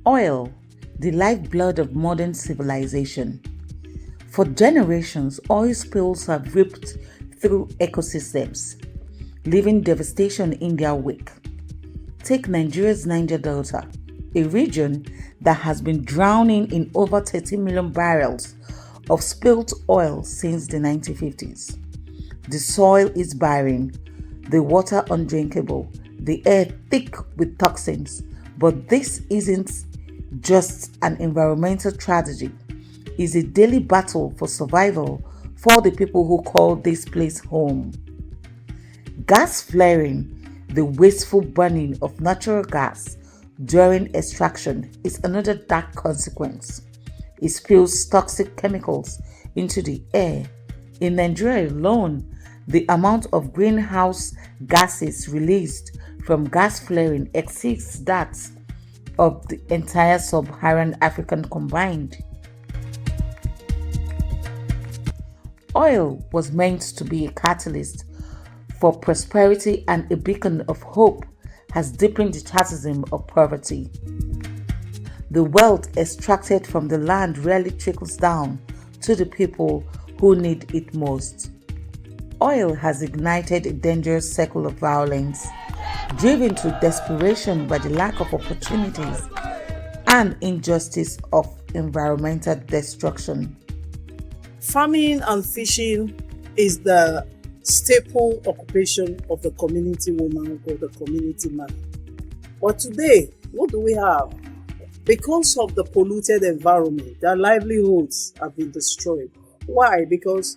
Oil, the lifeblood of modern civilization. For generations, oil spills have ripped through ecosystems, leaving devastation in their wake. Take Nigeria's Niger Delta, a region that has been drowning in over 30 million barrels of spilled oil since the 1950s. The soil is barren, the water undrinkable, the air thick with toxins. But this isn't just an environmental tragedy. It's a daily battle for survival for the people who call this place home. Gas flaring, the wasteful burning of natural gas during extraction, is another dark consequence. It spills toxic chemicals into the air. In Nigeria alone, the amount of greenhouse gases released from gas flaring exceeds that of the entire sub-Saharan Africa combined. Oil was meant to be a catalyst for prosperity, and a beacon of hope has deepened the chasm of poverty. The wealth extracted from the land rarely trickles down to the people who need it most. Oil has ignited a dangerous cycle of violence, driven to desperation by the lack of opportunities and injustice of environmental destruction. Farming and fishing is the staple occupation of the community woman or the community man. But today, what do we have? Because of the polluted environment, their livelihoods have been destroyed. Why? Because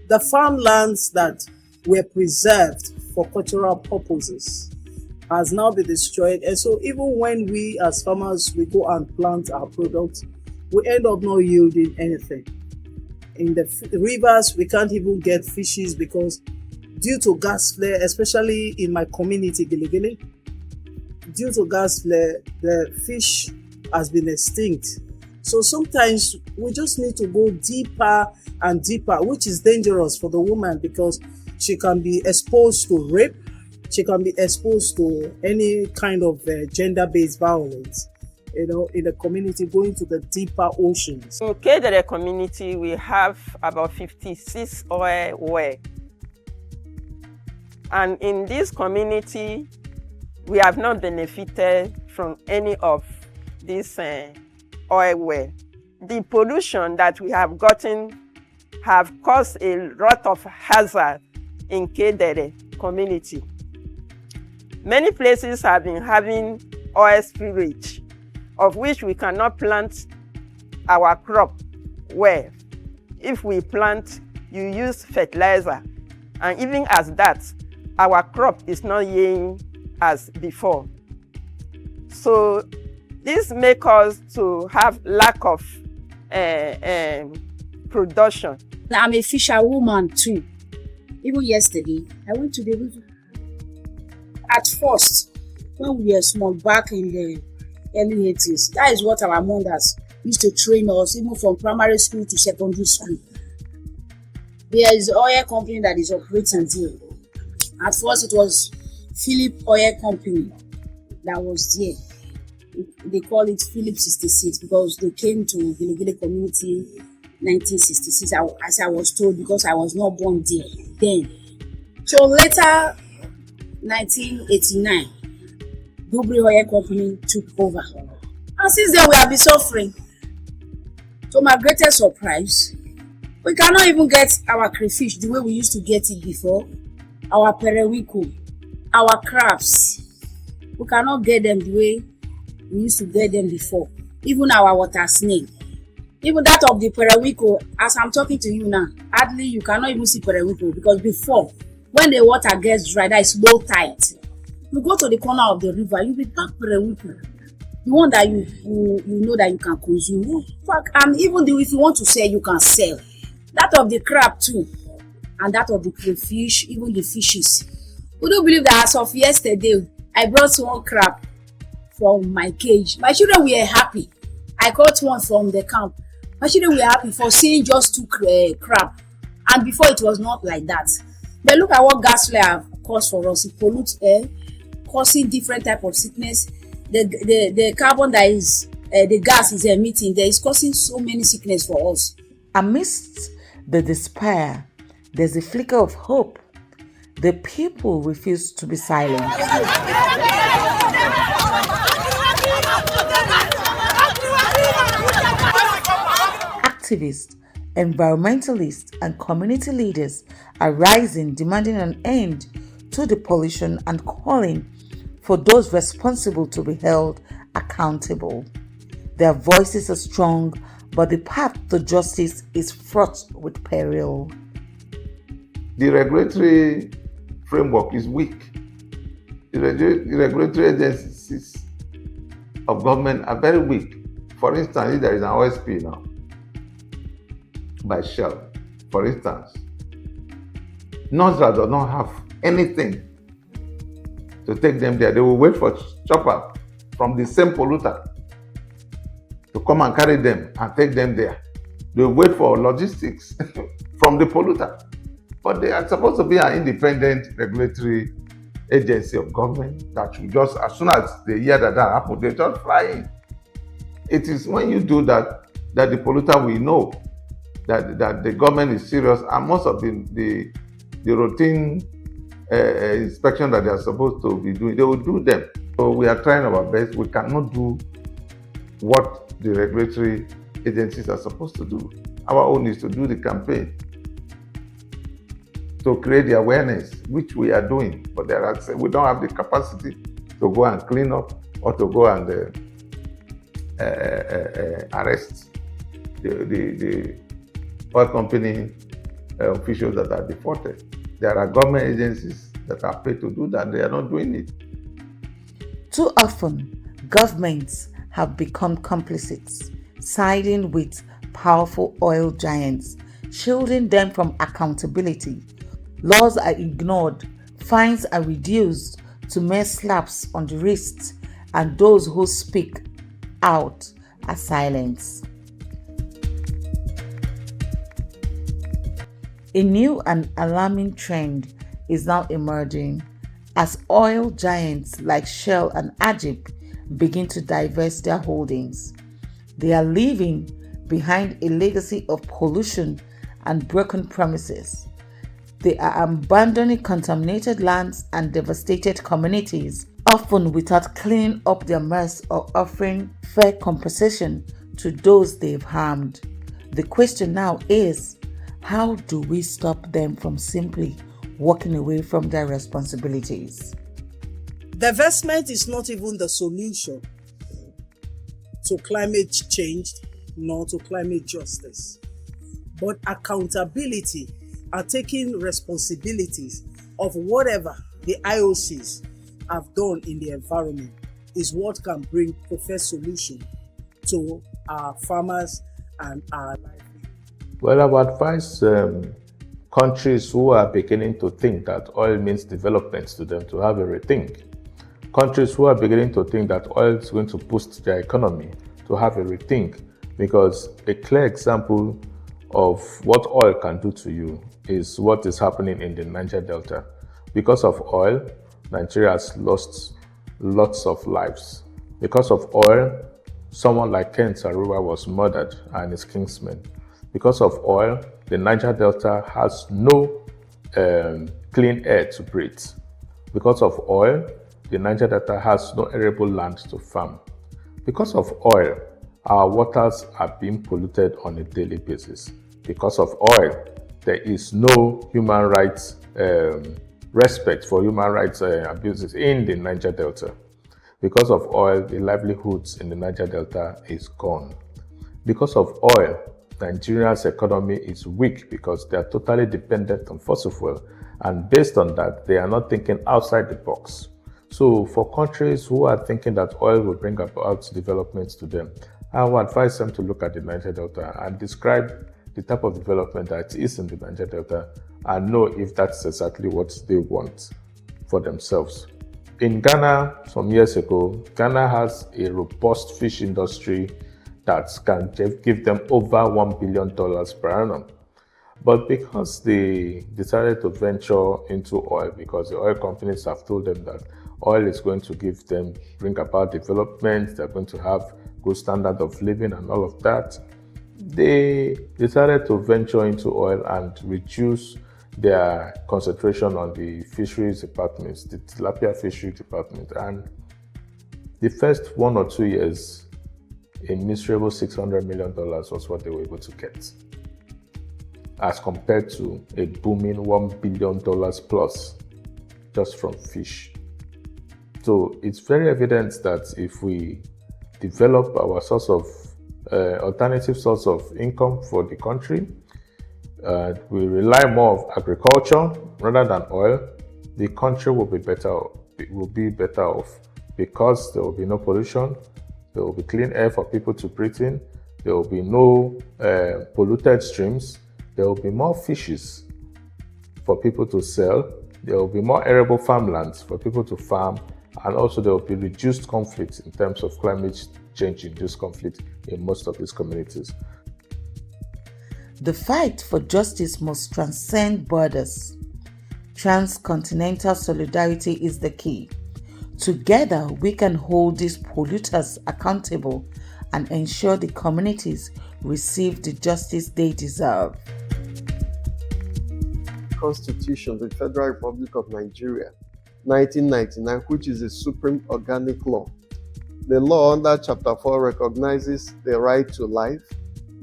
the farmlands that were preserved for cultural purposes has now been destroyed. And so even when we as farmers, we go and plant our products, we end up not yielding anything. In the rivers, we can't even get fishes because due to gas flare, especially in my community, Giligili, due to gas flare, the fish has been extinct. So sometimes we just need to go deeper and deeper, which is dangerous for the woman because she can be exposed to rape, she can be exposed to any kind of gender-based violence, in the community, going to the deeper oceans. In Kedere community, we have about 56 oil wells. And in this community, we have not benefited from any of this oil well. The pollution that we have gotten have caused a lot of hazard in Kedere community. Many places have been having oil spillage, of which we cannot plant our crop well. If we plant, you use fertilizer, and even as that, our crop is not yielding as before. So this makes us to have lack of production. I'm a fisherwoman too. Even yesterday, I went to the river. At first, when we were small, back in the early 80s, that is what our mothers used to train us, even from primary school to secondary school. There is an oil company that is operating there. At first, it was Philip Oil Company that was there. They call it Philip 66 because they came to Giligili community 1966, as I was told, because I was not born there then. So later, 1989, Dubri Oil Company took over. And since then, we have been suffering. To my greatest surprise, we cannot even get our crayfish the way we used to get it before. Our periwinkle, our crabs, we cannot get them the way we used to get them before. Even our water snake. Even that of the periwinkle, as I'm talking to you now, hardly you cannot even see periwinkle because before, when the water gets dry, that is low tide. You go to the corner of the river, you will pack periwinkle. The one that you know that you can consume. You pack, and even if you want to sell, you can sell. That of the crab too, and that of the crayfish, even the fishes. Would you believe that as of yesterday, I brought one crab from my cage. My children were happy. I caught one from the camp. My children were happy for seeing just two crab. And before it was not like that. But look at what gas flare have caused for us. It pollutes air, causing different type of sickness. The carbon that is the gas is emitting there is causing so many sickness for us. Amidst the despair, there's a flicker of hope. The people refuse to be silent. Activists, environmentalists, and community leaders are rising, demanding an end to the pollution and calling for those responsible to be held accountable. Their voices are strong, but the path to justice is fraught with peril. The regulatory framework is weak. The regulatory agencies of government are very weak. For instance, if there is an OSP now by Shell, for instance, NOSRA does not have anything to take them there. They will wait for chopper from the same polluter to come and carry them and take them there. They will wait for logistics from the polluter. But they are supposed to be an independent regulatory agency of government that should just, as soon as they hear that happens, they just fly in. It is when you do that that the polluter will know that the government is serious, and most of the routine inspection that they are supposed to be doing, they will do them. So we are trying our best. We cannot do what the regulatory agencies are supposed to do. Our own is to do the campaign, to create the awareness, which we are doing. But we don't have the capacity to go and clean up or to go and arrest the oil company officials that are defaulted. There are government agencies that are paid to do that. They are not doing it. Too often, governments have become complicit, siding with powerful oil giants, shielding them from accountability. Laws are ignored, fines are reduced to mere slaps on the wrists, and those who speak out are silenced. A new and alarming trend is now emerging as oil giants like Shell and Ajib begin to divest their holdings. They are leaving behind a legacy of pollution and broken promises. They are abandoning contaminated lands and devastated communities, often without cleaning up their mess or offering fair compensation to those they've harmed. The question now is, how do we stop them from simply walking away from their responsibilities? Divestment is not even the solution to climate change nor to climate justice, but accountability and taking responsibilities of whatever the IOCs have done in the environment is what can bring preferred solution to our farmers and our livelihood. Well, I would advise countries who are beginning to think that oil means development to them to have a rethink. Countries who are beginning to think that oil is going to boost their economy to have a rethink, because a clear example of what oil can do to you is what is happening in the Niger Delta. Because of oil, Nigeria has lost lots of lives. Because of oil, someone like Ken Saruwa was murdered and his kinsmen. Because of oil, the Niger Delta has no clean air to breathe. Because of oil, the Niger Delta has no arable land to farm. Because of oil, our waters are being polluted on a daily basis. Because of oil, there is no human rights respect for human rights abuses in the Niger Delta. Because of oil, the livelihoods in the Niger Delta is gone. Because of oil, Nigeria's economy is weak because they are totally dependent on fossil fuel, and based on that, they are not thinking outside the box. So for countries who are thinking that oil will bring about developments to them, I would advise them to look at the Niger Delta and describe the type of development that is in the Niger Delta and know if that's exactly what they want for themselves. In Ghana, some years ago, Ghana has a robust fish industry that can give them over $1 billion per annum. But because they decided to venture into oil, because the oil companies have told them that oil is going to bring about development, they're going to have good standard of living and all of that, they decided to venture into oil and reduce their concentration on the fisheries departments, the tilapia fishery department. And the first 1 or 2 years, a miserable $600 million was what they were able to get, as compared to a booming $1 billion plus just from fish. So it's very evident that if we develop our source of alternative source of income for the country, we rely more on agriculture rather than oil, the country will be better off, because there will be no pollution, there will be clean air for people to breathe in, there will be no polluted streams, there will be more fishes for people to sell, there will be more arable farmlands for people to farm, and also there will be reduced conflict in terms of climate change-induced conflict in most of these communities. The fight for justice must transcend borders. Transcontinental solidarity is the key. Together, we can hold these polluters accountable and ensure the communities receive the justice they deserve. Constitution of the Federal Republic of Nigeria, 1999, which is a supreme organic law. The law under Chapter 4 recognizes the right to life,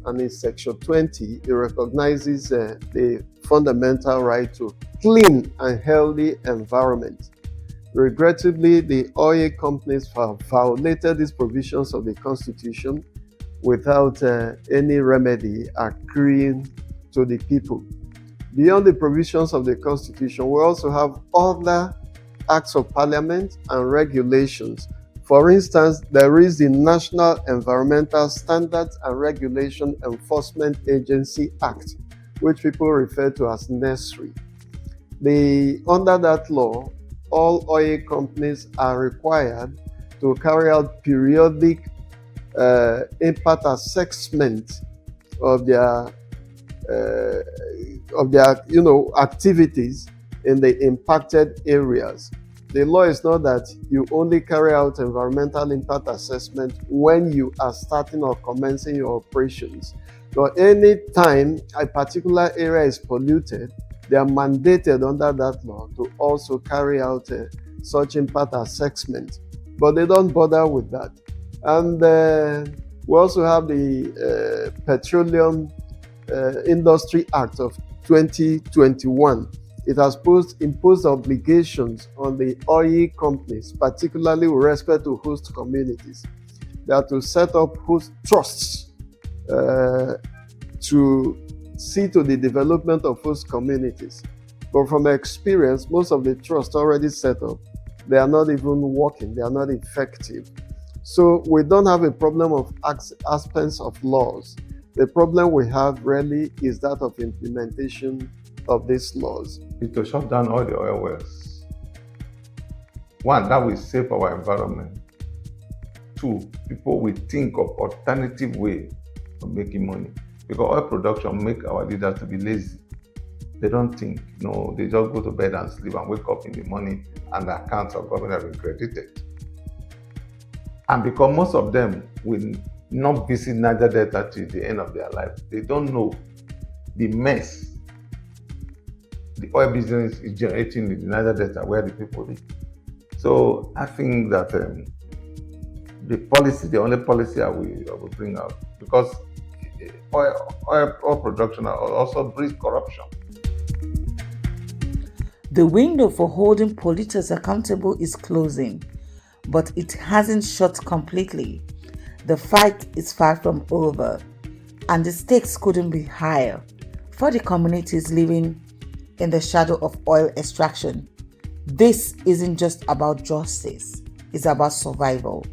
and in Section 20, it recognizes the fundamental right to clean and healthy environment. Regrettably, the oil companies have violated these provisions of the Constitution without any remedy accruing to the people. Beyond the provisions of the Constitution, we also have other acts of parliament and regulations. For instance, there is the National Environmental Standards and Regulation Enforcement Agency Act, which people refer to as NESRI. Under that law, all oil companies are required to carry out periodic impact assessment of their activities in the impacted areas. The law is not that you only carry out environmental impact assessment when you are starting or commencing your operations. But any time a particular area is polluted, they are mandated under that law to also carry out such impact assessment. But they don't bother with that. And we also have the Petroleum Industry Act of 2021. It has imposed obligations on the oil companies, particularly with respect to host communities. They are to set up host trusts to see to the development of host communities. But from experience, most of the trusts already set up, they are not even working, they are not effective. So we don't have a problem of aspects of laws. The problem we have really is that of implementation of these laws. Is to shut down all the oil wells. One, that will save our environment. Two, people will think of alternative way of making money. Because oil production make our leaders to be lazy. They don't think, they just go to bed and sleep and wake up in the morning and the accounts of government have been credited. And because most of them will not visit Niger Delta till the end of their life, they don't know the mess the oil business is generating in the Niger Delta where the people live. So I think that the only policy I will bring out, because oil production also breeds corruption. The window for holding polluters accountable is closing, but it hasn't shut completely. The fight is far from over, and the stakes couldn't be higher for the communities living in the shadow of oil extraction. This isn't just about justice, it's about survival.